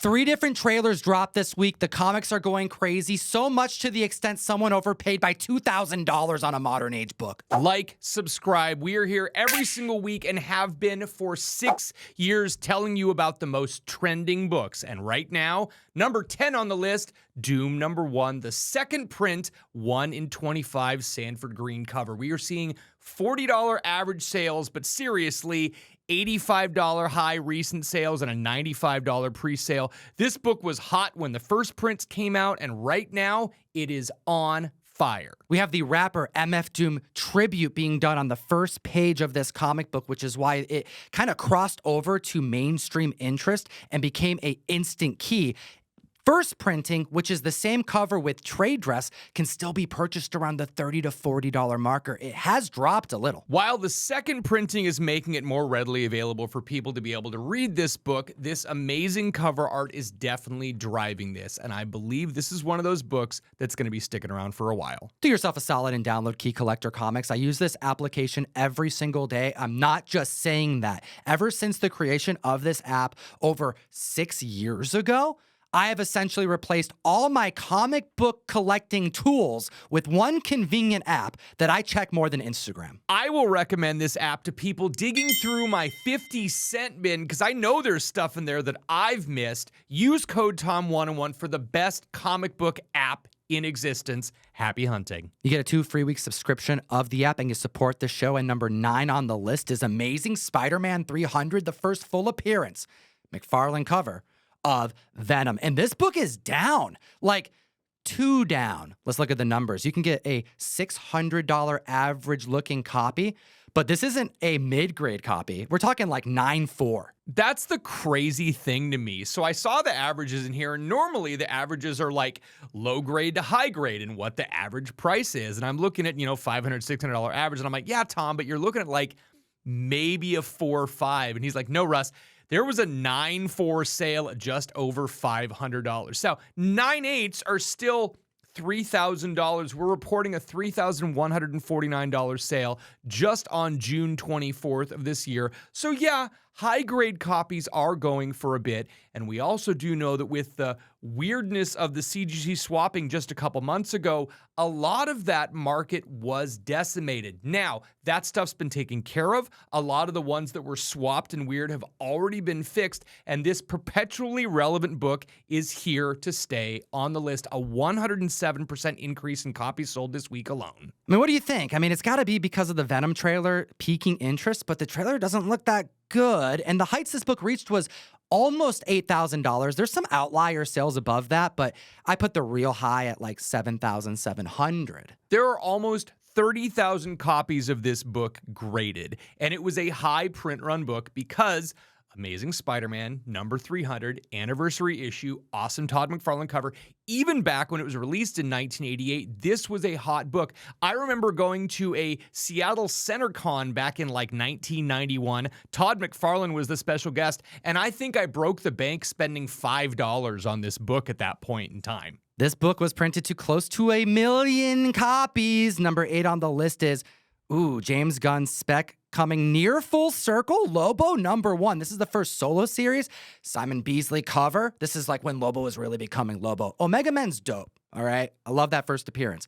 3 different trailers dropped this week. The comics are going crazy, so much to the extent someone overpaid by $2,000 on a modern age book. Like, subscribe. We are here every single week and have been for 6 years telling you about the most trending books. And right now, number 10 on the list, Doom #1, the second print, 1 in 25 Sanford Green cover. We are seeing $40 average sales, but seriously, $85 high recent sales and a $95 pre-sale. This book was hot when the first prints came out, and right now it is on fire. We have the rapper MF Doom tribute being done on the first page of this comic book, which is why it kind of crossed over to mainstream interest and became an instant key. First printing, which is the same cover with trade dress, can still be purchased around the $30 to $40 marker. It has dropped a little. While the second printing is making it more readily available for people to be able to read this book, this amazing cover art is definitely driving this, and I believe this is one of those books that's going to be sticking around for a while. Do yourself a solid and download Key Collector Comics. I use this application every single day. I'm not just saying that. Ever since the creation of this app over 6 years ago, I have essentially replaced all my comic book collecting tools with one convenient app that I check more than Instagram. I will recommend this app to people digging through my 50-cent bin because I know there's stuff in there that I've missed. Use code TOM101 for the best comic book app in existence. Happy hunting. You get a 2 free week subscription of the app and you support the show. And number 9 on the list is Amazing Spider-Man 300, the first full appearance, McFarlane cover of Venom. And this book is down, like 2 down. Let's look at the numbers. You can get a $600 average looking copy, but this isn't a mid-grade copy. We're talking like 9.4. That's the crazy thing to me. So I saw the averages in here, and normally the averages are like low grade to high grade and what the average price is. And I'm looking at, $500, $600 average, and I'm like, yeah, Tom, but you're looking at like maybe a 4 or 5. And he's like, no, Russ, there was a 9.4 sale at just over $500. So 9.8s are still $3,000. We're reporting a $3,149 sale just on June 24th of this year. So yeah, high-grade copies are going for a bit. And we also do know that with the weirdness of the CGC swapping just a couple months ago, a lot of that market was decimated. Now, that stuff's been taken care of. A lot of the ones that were swapped and weird have already been fixed, and this perpetually relevant book is here to stay on the list. A 107% increase in copies sold this week alone. I mean, what do you think? I mean, it's got to be because of the Venom trailer piquing interest, but the trailer doesn't look that good, and the heights this book reached was almost $8,000. There's some outlier sales above that, but I put the real high at like $7,700. There are almost 30,000 copies of this book graded, and it was a high print run book because Amazing Spider-Man #300 anniversary issue, awesome Todd McFarlane cover. Even back when it was released in 1988, this was a hot book. I remember going to a Seattle CenterCon back in like 1991. Todd McFarlane was the special guest, and I think I broke the bank spending $5 on this book at that point in time. This book was printed to close to 1 million copies. Number 8 on the list is, James Gunn's spec coming near full circle, Lobo #1. This is the first solo series. Simon Beasley cover. This is like when Lobo was really becoming Lobo. Omega Men's dope, all right? I love that first appearance.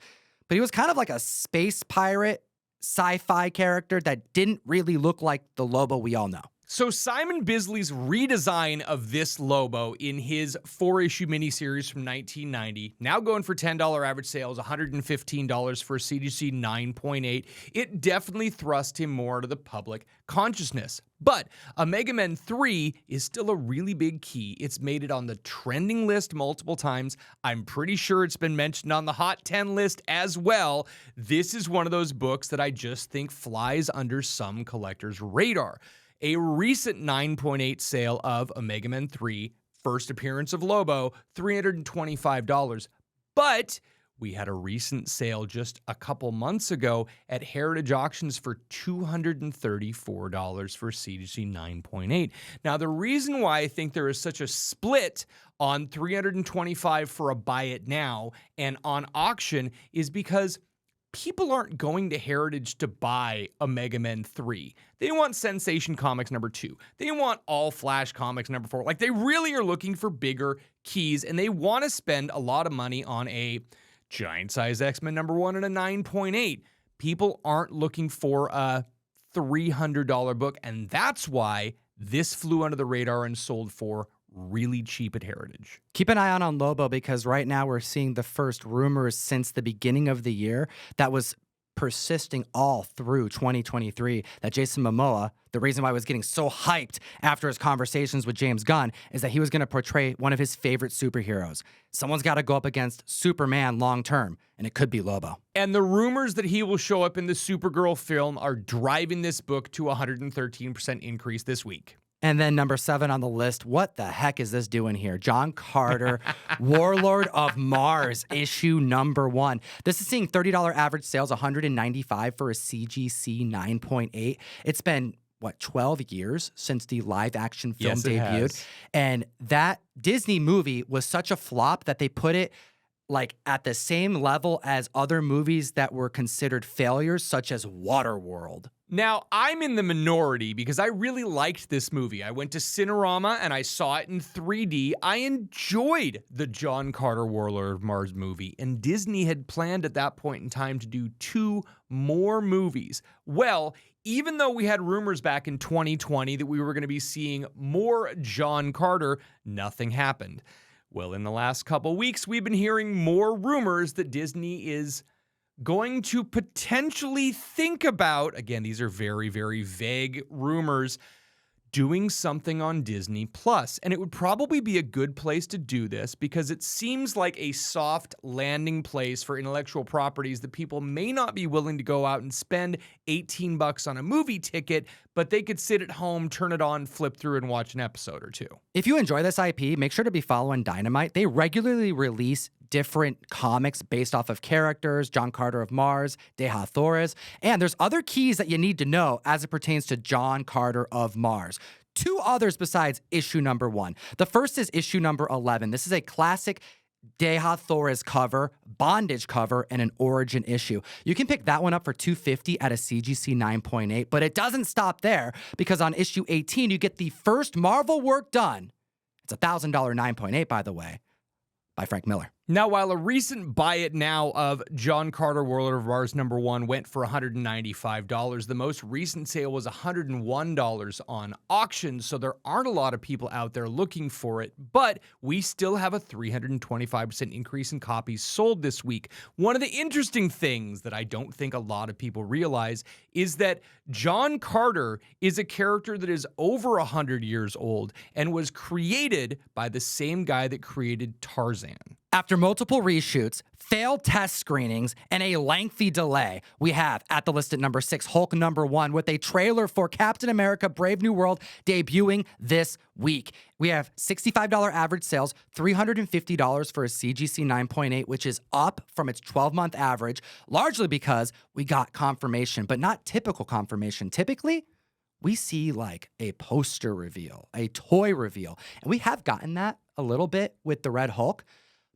But he was kind of like a space pirate, sci-fi character that didn't really look like the Lobo we all know. So Simon Bisley's redesign of this Lobo in his 4-issue miniseries from 1990, now going for $10 average sales, $115 for a CGC 9.8, it definitely thrust him more to the public consciousness. But Omega Men 3 is still a really big key. It's made it on the trending list multiple times. I'm pretty sure it's been mentioned on the Hot 10 list as well. This is one of those books that I just think flies under some collectors' radar. A recent 9.8 sale of Omega Men 3, first appearance of Lobo, $325. But we had a recent sale just a couple months ago at Heritage Auctions for $234 for CGC 9.8. Now, the reason why I think there is such a split on $325 for a buy it now and on auction is because people aren't going to Heritage to buy a Mega Men 3. They want Sensation Comics number 2. They want All Flash Comics number 4. Like, they really are looking for bigger keys, and they want to spend a lot of money on a Giant Size X-Men number 1 and a 9.8. People aren't looking for a $300 book, and that's why this flew under the radar and sold for really cheap at Heritage. Keep an eye on Lobo, because right now we're seeing the first rumors since the beginning of the year that was persisting all through 2023, that Jason Momoa, the reason why I was getting so hyped after his conversations with James Gunn, is that he was going to portray one of his favorite superheroes. Someone's got to go up against Superman long term, and it could be Lobo. And the rumors that he will show up in the Supergirl film are driving this book to a 113% increase this week. And then number 7 on the list, what the heck is this doing here? John Carter, Warlord of Mars, issue number 1. This is seeing $30 average sales, $195 for a CGC 9.8. It's been, 12 years since the live-action film debuted? Has. And that Disney movie was such a flop that they put it like at the same level as other movies that were considered failures, such as Waterworld. Now, I'm in the minority because I really liked this movie. I went to Cinerama and I saw it in 3D. I enjoyed the John Carter Warlord of Mars movie, and Disney had planned at that point in time to do 2 more movies. Well, even though we had rumors back in 2020 that we were going to be seeing more John Carter, nothing happened. Well, in the last couple weeks, we've been hearing more rumors that Disney is going to potentially think about, again, these are very, very vague rumors, doing something on Disney Plus. And it would probably be a good place to do this because it seems like a soft landing place for intellectual properties that people may not be willing to go out and spend $18 on a movie ticket, but they could sit at home, turn it on, flip through, and watch an episode or 2. If you enjoy this IP, make sure to be following Dynamite. They regularly release different comics based off of characters, John Carter of Mars, De Hathores, and there's other keys that you need to know as it pertains to John Carter of Mars. 2 others besides issue number 1. The first is issue number 11. This is a classic De Hathores cover, bondage cover, and an origin issue. You can pick that one up for $250 at a CGC 9.8, but it doesn't stop there, because on issue 18, you get the first Marvel work done. It's a $1,000 9.8, by the way, by Frank Miller. Now, while a recent buy it now of John Carter Warlord of Mars number 1 went for $195, the most recent sale was $101 on auction, so there aren't a lot of people out there looking for it, but we still have a 325% increase in copies sold this week. One of the interesting things that I don't think a lot of people realize is that John Carter is a character that is over 100 years old and was created by the same guy that created Tarzan. After multiple reshoots, failed test screenings, and a lengthy delay, we have at the list at number 6, Hulk number 1, with a trailer for Captain America Brave New World debuting this week. We have $65 average sales, $350 for a CGC 9.8, which is up from its 12-month average, largely because we got confirmation, but not typical confirmation. Typically, we see like a poster reveal, a toy reveal, and we have gotten that a little bit with the Red Hulk.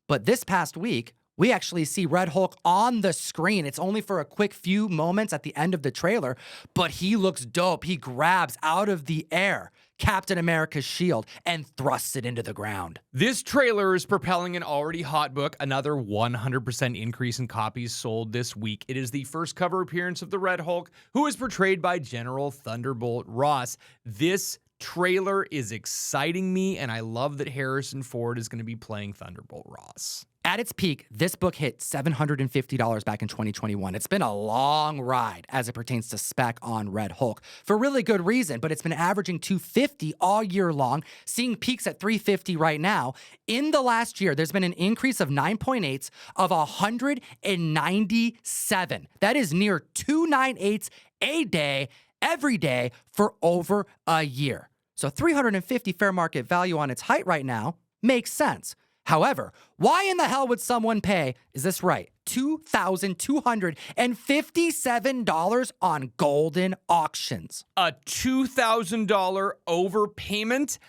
But this past week, we actually see Red Hulk on the screen. It's only for a quick few moments at the end of the trailer, but he looks dope. He grabs out of the air Captain America's shield and thrusts it into the ground. This trailer is propelling an already hot book, another 100% increase in copies sold this week. It is the first cover appearance of the Red Hulk, who is portrayed by General Thunderbolt Ross. This trailer is exciting me, and I love that Harrison Ford is going to be playing Thunderbolt Ross. At its peak, this book hit $750 back in 2021. It's been a long ride as it pertains to spec on Red Hulk for really good reason, but it's been averaging $250 all year long, seeing peaks at $350 right now. In the last year, there's been an increase of 9.8s of 197. That is near 298s a day, every day for over a year. So $350 fair market value on its height right now makes sense. However, why in the hell would someone pay, is this right, $2,257 on golden auctions? A $2,000 overpayment?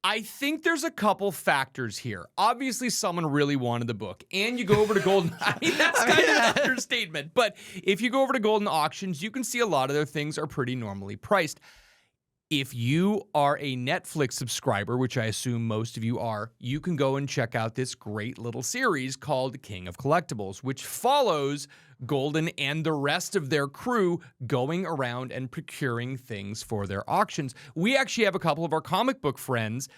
I think there's a couple factors here. Obviously, someone really wanted the book. And you go over to Golden... I mean, that's kind of an understatement. But if you go over to Golden Auctions, you can see a lot of their things are pretty normally priced. If you are a Netflix subscriber, which I assume most of you are, you can go and check out this great little series called King of Collectibles, which follows Golden and the rest of their crew going around and procuring things for their auctions. We actually have a couple of our comic book friends,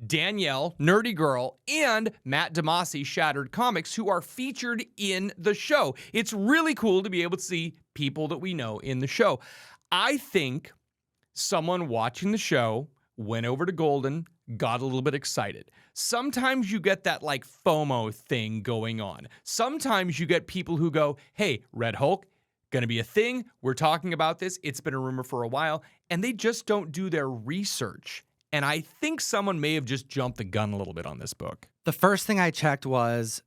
Danielle, Nerdy Girl, and Matt Damasi, Shattered Comics, who are featured in the show. It's really cool to be able to see people that we know in the show. I think someone watching the show went over to Golden, got a little bit excited. Sometimes you get that like FOMO thing going on. Sometimes you get people who go, hey, Red Hulk, gonna be a thing. We're talking about this. It's been a rumor for a while. And they just don't do their research. And I think someone may have just jumped the gun a little bit on this book. The first thing I checked was,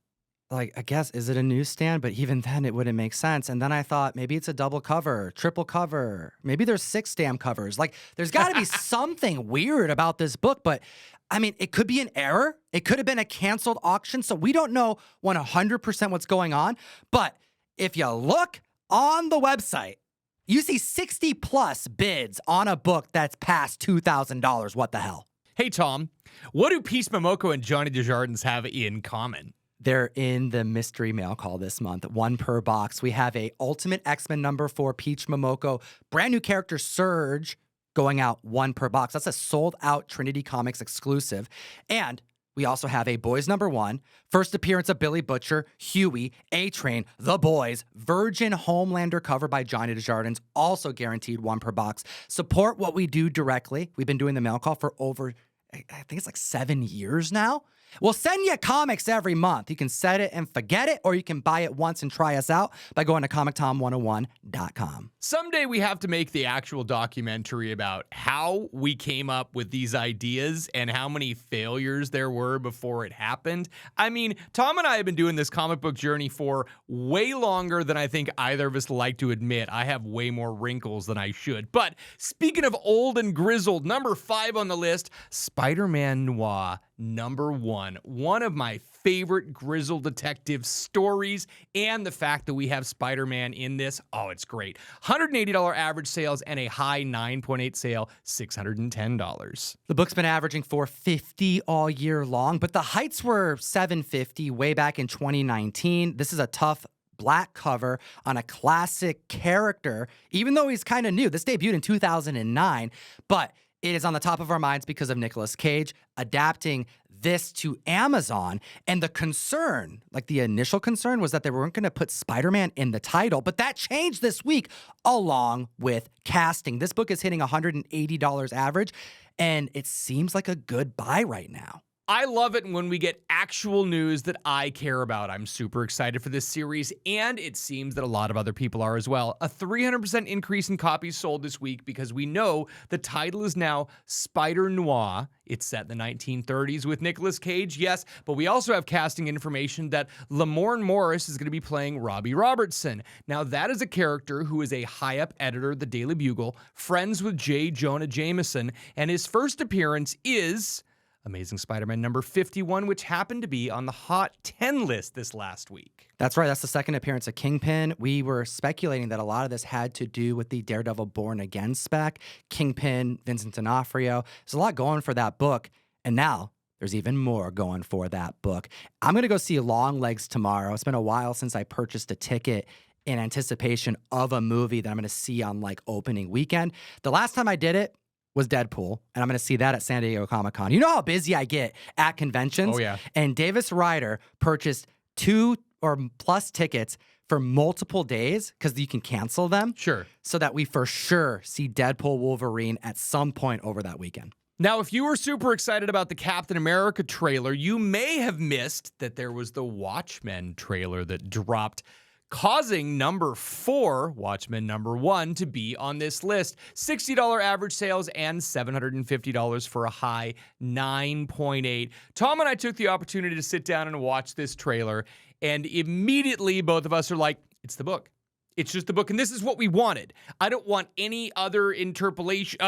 like, I guess, is it a newsstand? But even then, it wouldn't make sense. And then I thought, maybe it's a double cover, triple cover. Maybe there's 6 damn covers. Like, there's got to be something weird about this book. But, I mean, it could be an error. It could have been a canceled auction. So we don't know 100% what's going on. But if you look on the website, you see 60-plus bids on a book that's past $2,000. What the hell? Hey, Tom, what do Peace Momoko and Johnny Desjardins have in common? They're in the mystery mail call this month, 1 per box. We have a Ultimate X-Men number 4 Peach Momoko, brand new character Surge going out 1 per box. That's a sold out Trinity Comics exclusive. And we also have a Boys number 1, first appearance of Billy Butcher, Huey, A-Train, The Boys, Virgin Homelander cover by Johnny Desjardins, also guaranteed 1 per box. Support what we do directly. We've been doing the mail call for over, I think it's like 7 years now. We'll send you comics every month. You can set it and forget it, or you can buy it once and try us out by going to ComicTom101.com. Someday we have to make the actual documentary about how we came up with these ideas and how many failures there were before it happened. I mean, Tom and I have been doing this comic book journey for way longer than I think either of us like to admit. I have way more wrinkles than I should. But speaking of old and grizzled, number 5 on the list, SpiderMan Nois, number 1. One of my favorite grizzled detective stories, and the fact that we have Spider-Man in this, oh, it's great. $180 average sales and a high 9.8 sale, $610. The book's been averaging $450 all year long, but the heights were $750 way back in 2019. This is a tough black cover on a classic character, even though he's kind of new. This debuted in 2009, but it is on the top of our minds because of Nicolas Cage adapting this to Amazon. And the concern, like the initial concern, was that they weren't going to put Spider-Man in the title, but that changed this week along with casting. This book is hitting $180 average, and it seems like a good buy right now. I love it when we get actual news that I care about. I'm super excited for this series, and it seems that a lot of other people are as well. A 300% increase in copies sold this week because we know the title is now Spider Noir. It's set in the 1930s with Nicolas Cage, yes, but we also have casting information that Lamorne Morris is going to be playing Robbie Robertson. Now, that is a character who is a high-up editor of the Daily Bugle, friends with J. Jonah Jameson, and his first appearance is Amazing Spider-Man number 51, which happened to be on the Hot 10 list this last week. That's right. That's the second appearance of Kingpin. We were speculating that a lot of this had to do with the Daredevil Born Again spec. Kingpin, Vincent D'Onofrio. There's a lot going for that book. And now there's even more going for that book. I'm going to go see Longlegs tomorrow. It's been a while since I purchased a ticket in anticipation of a movie that I'm going to see on like opening weekend. The last time I did it was Deadpool, and I'm going to see that at San Diego Comic-Con. You know how busy I get at conventions? Oh, yeah. And Davis Ryder purchased 2 or plus tickets for multiple days because you can cancel them. Sure. So that we for sure see Deadpool Wolverine at some point over that weekend. Now, if you were super excited about the Captain America trailer, you may have missed that there was the Watchmen trailer that dropped, causing number 4, Watchmen number 1, to be on this list. $60 average sales and $750 for a high 9.8. Tom and I took the opportunity to sit down and watch this trailer, and immediately both of us are like, it's the book. It's just the book, and this is what we wanted. I don't want any other interpolation,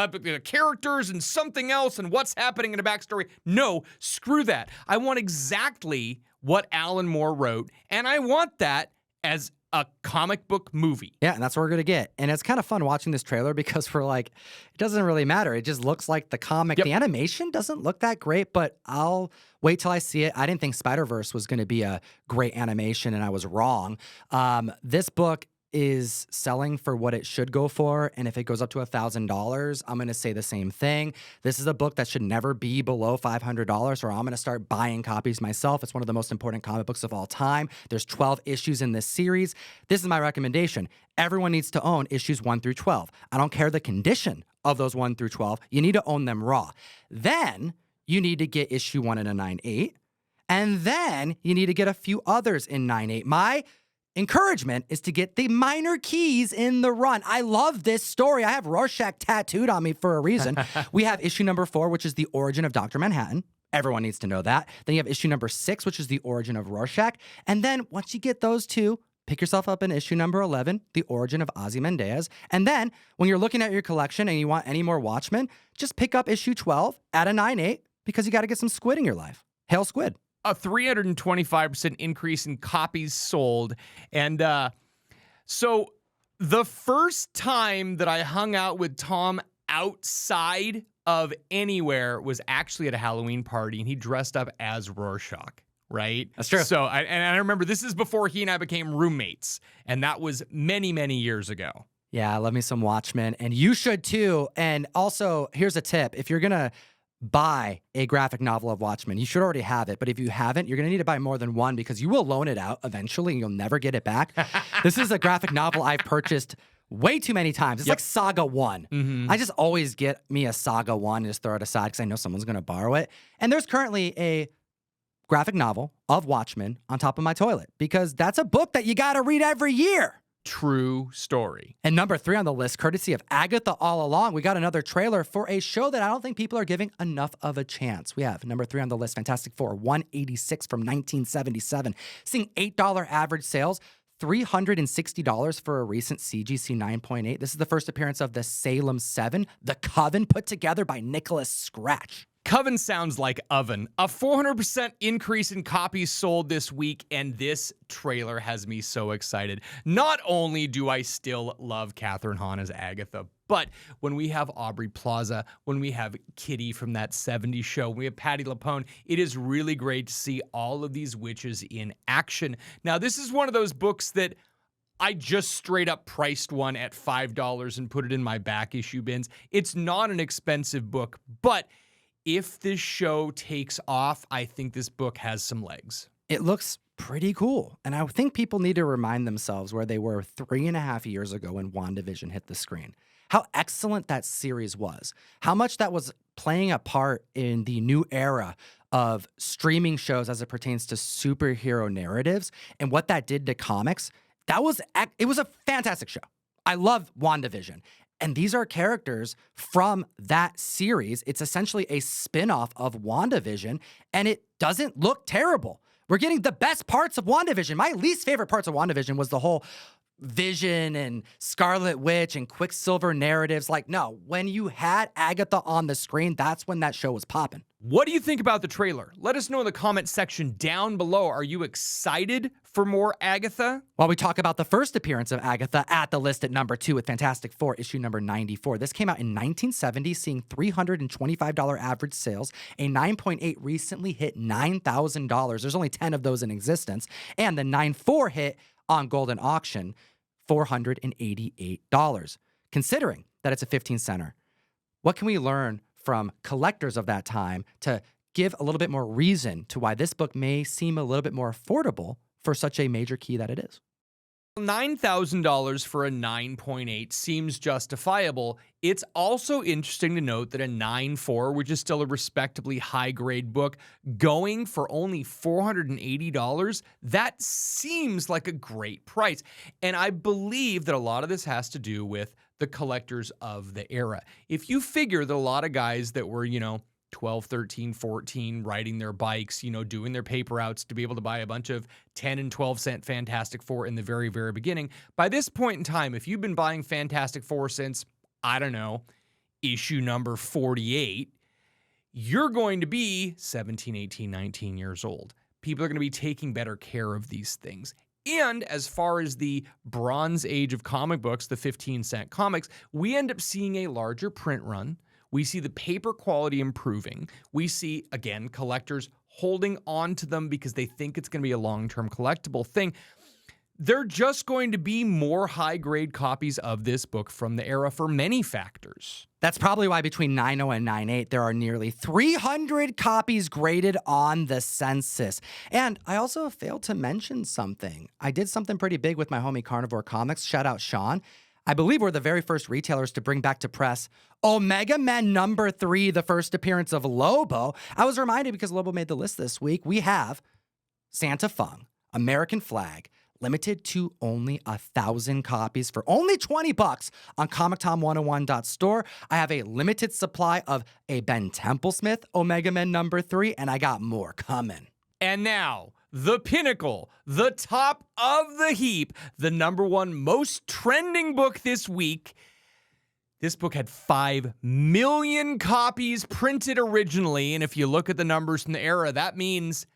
characters and something else and what's happening in a backstory. No, screw that. I want exactly what Alan Moore wrote, and I want that as a comic book movie. Yeah, and that's what we're going to get. And it's kind of fun watching this trailer because we're like, it doesn't really matter. It just looks like the comic. Yep. The animation doesn't look that great, but I'll wait till I see it. I didn't think Spider-Verse was going to be a great animation, and I was wrong. This book is selling for what it should go for, and if it goes up to $1,000, I'm going to say the same thing. This is a book that should never be below $500, or I'm going to start buying copies myself. It's one of the most important comic books of all time. There's 12 issues in this series. This is my recommendation. Everyone needs to own issues 1 through 12. I don't care the condition of those 1 through 12. You need to own them raw. Then you need to get issue 1 in a 9/8, and then you need to get a few others in 9/8. My encouragement is to get the minor keys in the run. I love this story. I have Rorschach tattooed on me for a reason. We have issue number 4, which is the origin of Dr. Manhattan. Everyone needs to know that. Then you have issue number 6, which is the origin of Rorschach. And then once you get those two, pick yourself up in issue number 11, the origin of Ozymandias. And then when you're looking at your collection and you want any more Watchmen, just pick up issue 12 at a 9/8 because you got to get some squid in your life. Hail squid. A 325% increase in copies sold. And so the first time that I hung out with Tom outside of anywhere was actually at a Halloween party, and he dressed up as Rorschach, right? That's true. So, I remember this is before he and I became roommates, and that was many, many years ago. Yeah, I love me some Watchmen, and you should too. And also, here's a tip. If you're going to buy a graphic novel of Watchmen, you should already have it, but if you haven't, you're going to need to buy more than one because you will loan it out eventually and you'll never get it back. This is a graphic novel I've purchased way too many times. It's like Saga 1. Mm-hmm. I just always get me a Saga 1 and just throw it aside because I know someone's going to borrow it. And there's currently a graphic novel of Watchmen on top of my toilet because that's a book that you got to read every year. True story. And number 3 on the list, courtesy of Agatha all along, we got another trailer for a show that I don't think people are giving enough of a chance. We have number 3 on the list, Fantastic Four, 186 from 1977, seeing $8 average sales, $360 for a recent CGC 9.8. This is the first appearance of the Salem 7, The Coven, put together by Nicholas Scratch. Coven sounds like oven. A 400% increase in copies sold this week, and this trailer has me so excited. Not only do I still love Catherine Hahn as Agatha, but when we have Aubrey Plaza, when we have Kitty from that 70s show, when we have Patti LuPone, it is really great to see all of these witches in action. Now, this is one of those books that I just straight up priced one at $5 and put it in my back issue bins. It's not an expensive book, but if this show takes off, I think this book has some legs. It looks pretty cool. And I think people need to remind themselves where they were 3.5 years ago when WandaVision hit the screen. How excellent that series was. How much that was playing a part in the new era of streaming shows as it pertains to superhero narratives and what that did to comics. It was a fantastic show. I love WandaVision. And these are characters from that series. It's essentially a spin-off of WandaVision, and it doesn't look terrible. We're getting the best parts of WandaVision. My least favorite parts of WandaVision was the whole Vision and Scarlet Witch and Quicksilver narratives. Like, no, when you had Agatha on the screen, that's when that show was popping. What do you think about the trailer? Let us know in the comment section down below. Are you excited for more Agatha? While we talk about the first appearance of Agatha at the list at number 2 with Fantastic Four, issue number 94. This came out in 1970, seeing $325 average sales. A 9.8 recently hit $9,000. There's only 10 of those in existence. And the 9.4 hit on Golden Auction, $488. Considering that it's a 15 center, what can we learn from collectors of that time to give a little bit more reason to why this book may seem a little bit more affordable for such a major key that it is? $9,000 for a 9.8 seems justifiable. It's also interesting to note that a 9.4, which is still a respectably high-grade book, going for only $480, that seems like a great price. And I believe that a lot of this has to do with the collectors of the era. If you figure that a lot of guys that were, 12, 13, 14, riding their bikes, doing their paper outs to be able to buy a bunch of 10 and 12 cent Fantastic Four in the very, very beginning. By this point in time, if you've been buying Fantastic Four since, I don't know, issue number 48, you're going to be 17, 18, 19 years old. People are going to be taking better care of these things. And as far as the Bronze Age of comic books, the 15-cent comics, we end up seeing a larger print run. We see the paper quality improving. We see, again, collectors holding on to them because they think it's going to be a long-term collectible thing. They're just going to be more high-grade copies of this book from the era for many factors. That's probably why between 9.0 and 9.8, there are nearly 300 copies graded on the census. And I also failed to mention something. I did something pretty big with my homie Carnivore Comics. Shout out Sean. I believe we're the very first retailers to bring back to press Omega Men number 3, the first appearance of Lobo. I was reminded because Lobo made the list this week. We have Santa Fung, American Flag, limited to only 1,000 copies for only $20 on ComicTom101.store. I have a limited supply of a Ben Templesmith Omega Men number 3, and I got more coming. And now, the Pinnacle, the top of the heap, the number 1 most trending book this week. This book had 5 million copies printed originally, and if you look at the numbers from the era, that means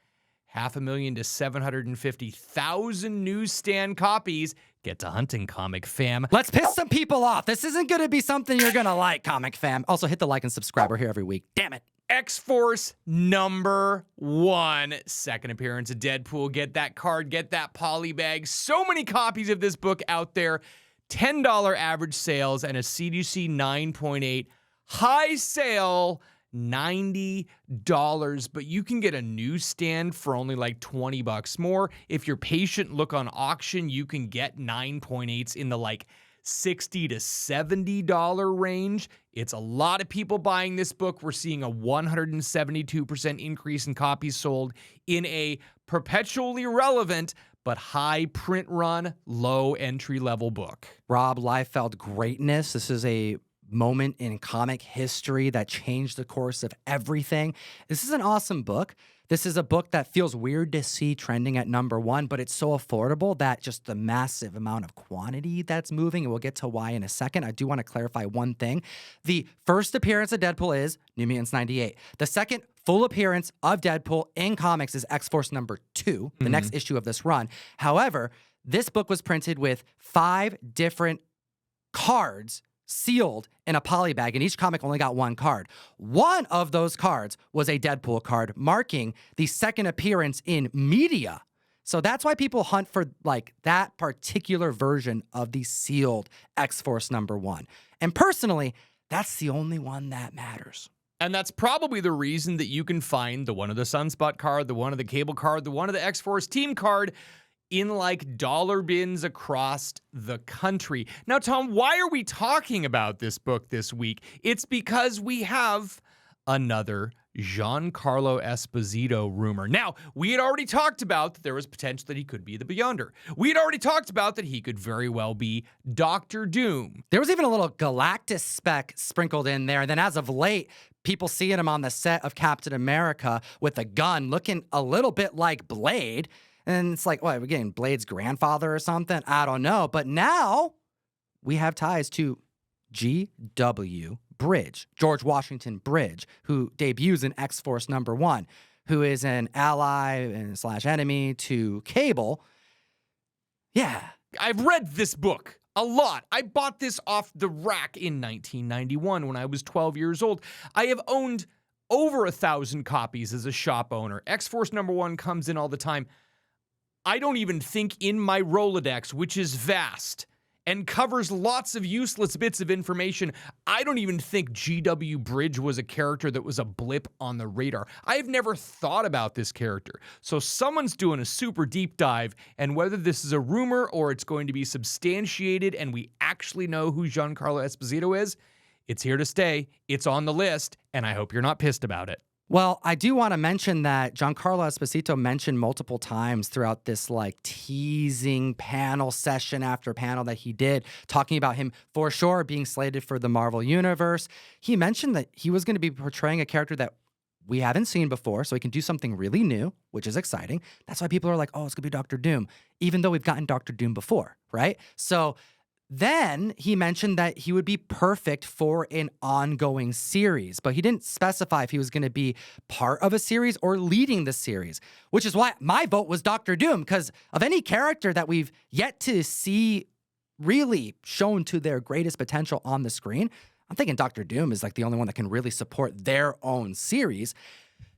500,000 to 750,000 newsstand copies. Get to hunting, comic fam. Let's piss some people off. This isn't going to be something you're going to like, comic fam. Also, hit the like and subscribe. We're here every week. Damn it. X-Force number 1. Second appearance of Deadpool. Get that card. Get that poly bag. So many copies of this book out there. $10 average sales and a CDC 9.8. High sale. $90, but you can get a newsstand for only like $20 more. If you're patient, look on auction, you can get 9.8s in the like $60 to $70 range. It's a lot of people buying this book. We're seeing a 172% increase in copies sold in a perpetually relevant but high print run, low entry level book. Rob Liefeld greatness. This is a moment in comic history that changed the course of everything. This is an awesome book. This is a book that feels weird to see trending at number 1, but it's so affordable that just the massive amount of quantity that's moving, and we'll get to why in a second. I do want to clarify one thing. The first appearance of Deadpool is New Mutants 98. The second full appearance of Deadpool in comics is X-Force number 2, the next issue of this run. However, this book was printed with 5 different cards sealed in a poly bag, and each comic only got 1 card. One of those cards was a Deadpool card, marking the second appearance in media. So that's why people hunt for like that particular version of the sealed X-Force number 1. And personally, that's the only one that matters. And that's probably the reason that you can find the one of the Sunspot card, the one of the Cable card, the one of the X-Force team card in like dollar bins across the country. Now, Tom, why are we talking about this book this week? It's because we have another Giancarlo Esposito rumor. Now, we had already talked about that there was potential that he could be the Beyonder. We had already talked about that he could very well be Dr. Doom. There was even a little Galactus spec sprinkled in there. And then as of late, people seeing him on the set of Captain America with a gun looking a little bit like Blade. And it's like, what, we're getting Blade's grandfather or something? I don't know. But now we have ties to G.W. Bridge, George Washington Bridge, who debuts in X-Force number 1, who is an ally and / enemy to Cable. Yeah. I've read this book a lot. I bought this off the rack in 1991 when I was 12 years old. I have owned over 1,000 copies as a shop owner. X-Force number 1 comes in all the time. I don't even think in my Rolodex, which is vast and covers lots of useless bits of information, I don't even think G.W. Bridge was a character that was a blip on the radar. I've never thought about this character. So someone's doing a super deep dive, and whether this is a rumor or it's going to be substantiated and we actually know who Giancarlo Esposito is, it's here to stay. It's on the list, and I hope you're not pissed about it. Well, I do want to mention that Giancarlo Esposito mentioned multiple times throughout this like teasing panel session after panel that he did, talking about him for sure being slated for the Marvel Universe. He mentioned that he was going to be portraying a character that we haven't seen before, so he can do something really new, which is exciting. That's why people are like, oh, it's going to be Doctor Doom, even though we've gotten Doctor Doom before, right? So then he mentioned that he would be perfect for an ongoing series, but he didn't specify if he was going to be part of a series or leading the series, which is why my vote was Doctor Doom, because of any character that we've yet to see really shown to their greatest potential on the screen, I'm thinking Doctor Doom is like the only one that can really support their own series.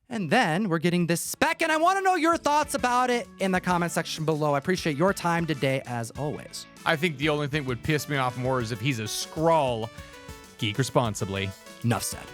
And then we're getting this spec, and I want to know your thoughts about it in the comment section below. I appreciate your time today, as always. I think the only thing would piss me off more is if he's a Skrull. Geek responsibly. Enough said.